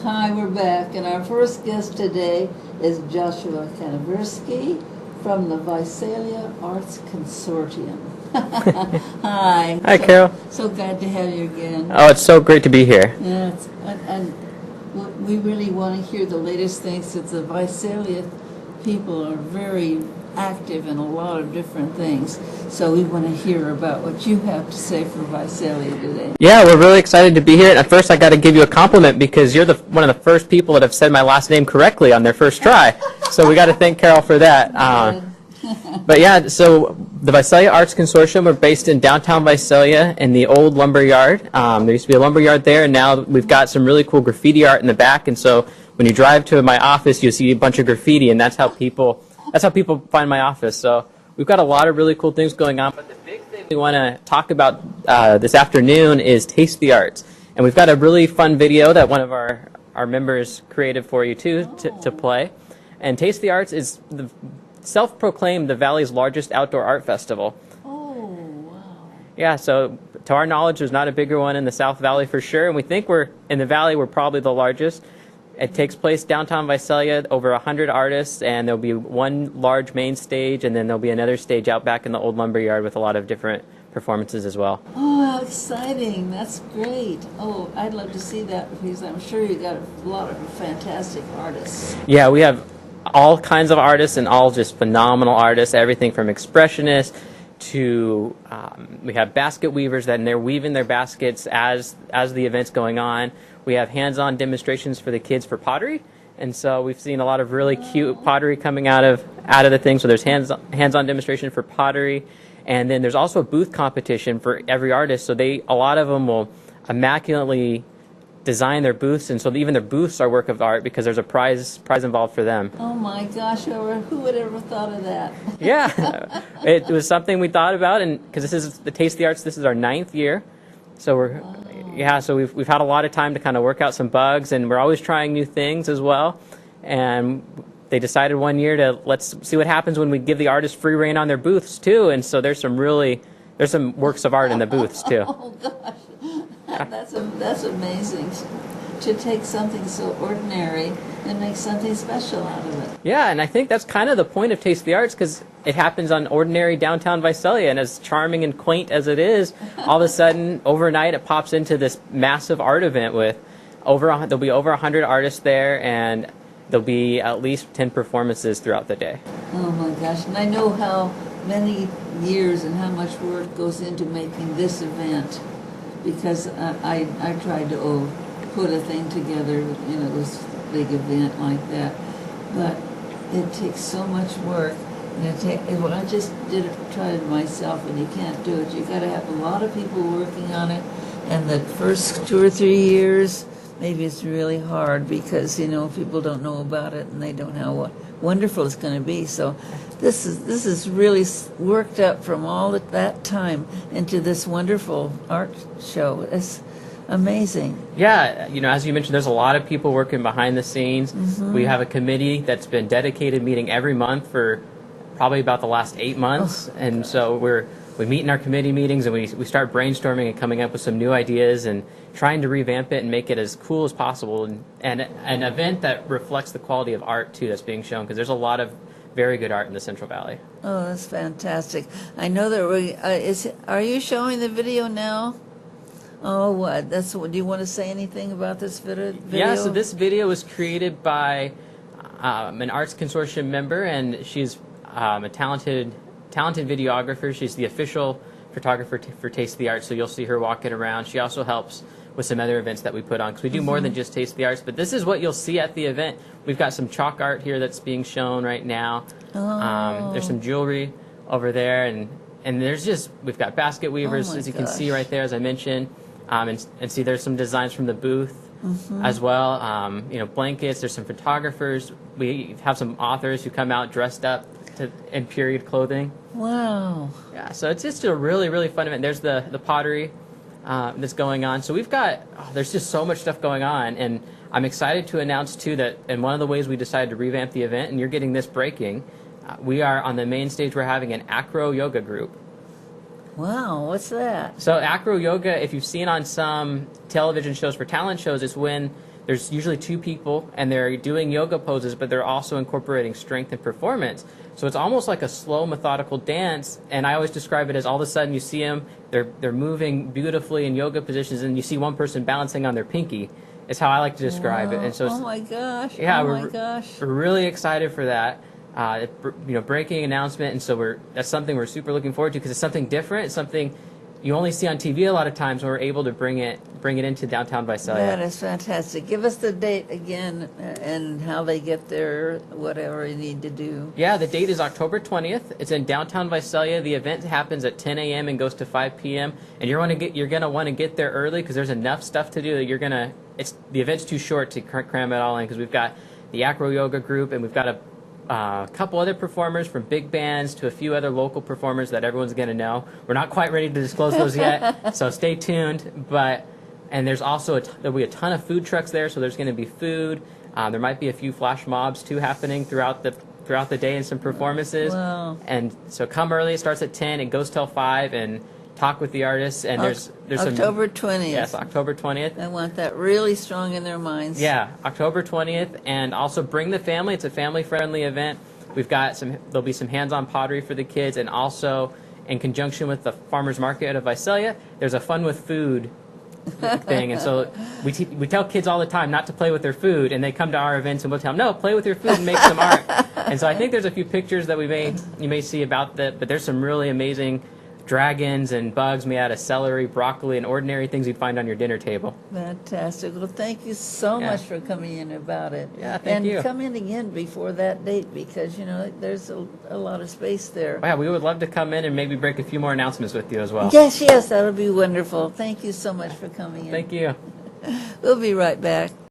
Hi, we're back, and our first guest today is Joshua Kaneversky from the Visalia Arts Consortium. Hi. Hi, Carol. So glad to have you again. Oh, it's so great to be here. Yeah, and we really want to hear the latest things, that the Visalia people are very active in a lot of different things. So we want to hear about what you have to say for Visalia today. Yeah, we're really excited to be here. And at first, I got to give you a compliment because you're one of the first people that have said my last name correctly on their first try. So we got to thank Carol for that. But yeah, so the Visalia Arts Consortium, we're based in downtown Visalia in the old lumber yard. There used to be a lumber yard there, and now we've got some really cool graffiti art in the back. And so when you drive to my office, you'll see a bunch of graffiti, and that's how people find my office. So we've got a lot of really cool things going on. But the big thing we want to talk about this afternoon is Taste the Arts. And we've got a really fun video that one of our members created for you, too, to play. And Taste the Arts is the self-proclaimed the Valley's largest outdoor art festival. Oh, wow. Yeah, so to our knowledge, there's not a bigger one in the South Valley for sure. And we think in the Valley, we're probably the largest. It takes place downtown Visalia, over 100 artists, and there'll be one large main stage, and then there'll be another stage out back in the old lumber yard with a lot of different performances as well. Oh, how exciting. That's great. Oh, I'd love to see that because I'm sure you got a lot of fantastic artists. Yeah, we have all kinds of artists and all just phenomenal artists, everything from expressionists to we have basket weavers and they're weaving their baskets as the event's going on. We have hands-on demonstrations for the kids for pottery, and so we've seen a lot of really cute pottery coming out of the thing. So there's hands-on demonstration for pottery, and then there's also a booth competition for every artist. So a lot of them will immaculately design their booths, and so even their booths are work of art because there's a prize involved for them. Oh my gosh, who would ever thought of that? Yeah, it was something we thought about, and because this is the Taste the Arts, this is our 9th year, so so we've had a lot of time to kind of work out some bugs, and we're always trying new things as well. And they decided one year to let's see what happens when we give the artists free reign on their booths too, and so there's some works of art in the booths too. Oh gosh. That's amazing, to take something so ordinary and make something special out of it. Yeah, and I think that's kind of the point of Taste the Arts, because it happens on ordinary downtown Visalia, and as charming and quaint as it is, all of a sudden, overnight, it pops into this massive art event with there'll be over 100 artists there, and there'll be at least 10 performances throughout the day. Oh my gosh, and I know how many years and how much work goes into making this event. Because I tried to put a thing together, this big event like that, but it takes so much work. And I just tried it myself, and you can't do it. You got to have a lot of people working on it, and the first 2 or 3 years, maybe it's really hard because people don't know about it and they don't know what wonderful it's going to be. So this is really worked up from all that time into this wonderful art show. It's amazing. Yeah, as you mentioned, there's a lot of people working behind the scenes. Mm-hmm. We have a committee that's been dedicated, meeting every month for probably about the last 8 months. Oh, and so we meet in our committee meetings, and we start brainstorming and coming up with some new ideas and trying to revamp it and make it as cool as possible, and an event that reflects the quality of art too that's being shown, because there's a lot of very good art in the Central Valley. Oh, that's fantastic. I know that are you showing the video now? Oh, what? Do you want to say anything about this video? Yeah, so this video was created by an Arts Consortium member, and she's a talented videographer. She's the official photographer for Taste the Arts, so you'll see her walking around. She also helps with some other events that we put on, because we do more than just Taste the Arts. But this is what you'll see at the event. We've got some chalk art here that's being shown right now. Oh. There's some jewelry over there, and we've got basket weavers, as you can see right there, as I mentioned. And see, there's some designs from the booth as well. Blankets. There's some photographers. We have some authors who come out dressed up in period clothing. Wow. Yeah, so it's just a really, really fun event. There's the pottery that's going on. So there's just so much stuff going on, and I'm excited to announce too that, and one of the ways we decided to revamp the event, and you're getting this breaking, we are on the main stage. We're having an acro yoga group. Wow, what's that? So acro yoga, if you've seen on some television shows for talent shows, is when there's usually two people, and they're doing yoga poses, but they're also incorporating strength and performance. So it's almost like a slow, methodical dance, and I always describe it as all of a sudden you see them, they're moving beautifully in yoga positions, and you see one person balancing on their pinky. Is how I like to describe it. And so, oh my gosh! yeah, oh my gosh! We're really excited for that. Breaking announcement, and so that's something we're super looking forward to because it's something different. It's something you only see on TV a lot of times when we're able to bring it into downtown Visalia. That is fantastic. Give us the date again and how they get there, whatever you need to do. Yeah, the date is October 20th. It's in downtown Visalia. The event happens at 10 a.m. and goes to 5 p.m. And you're gonna want to get there early because there's enough stuff to do that the event's too short to cram it all in because we've got the acro yoga group and we've got a couple other performers from big bands to a few other local performers that everyone's going to know. We're not quite ready to disclose those yet, so stay tuned. And there's also there'll be a ton of food trucks there, so there's going to be food. There might be a few flash mobs too happening throughout the day and some performances. Wow. And so come early. It starts at 10. It goes till 5 and talk with the artists. And there's October 20th. Yes, October 20th. I want that really strong in their minds. Yeah, October 20th, and also bring the family. It's a family-friendly event. We've got there'll be some hands-on pottery for the kids, and also in conjunction with the farmers market of Visalia, there's a fun with food thing. And so we tell kids all the time not to play with their food, and they come to our events and we'll tell them, no, play with your food and make some art. And so I think there's a few pictures that you may see about that, but there's some really amazing dragons and bugs made out of celery, broccoli, and ordinary things you'd find on your dinner table. Fantastic. Well, thank you so much for coming in about it. Yeah, thank you. And come in again before that date because, there's a lot of space there. Yeah, we would love to come in and maybe break a few more announcements with you as well. Yes, that would be wonderful. Thank you so much for coming in. Thank you. We'll be right back.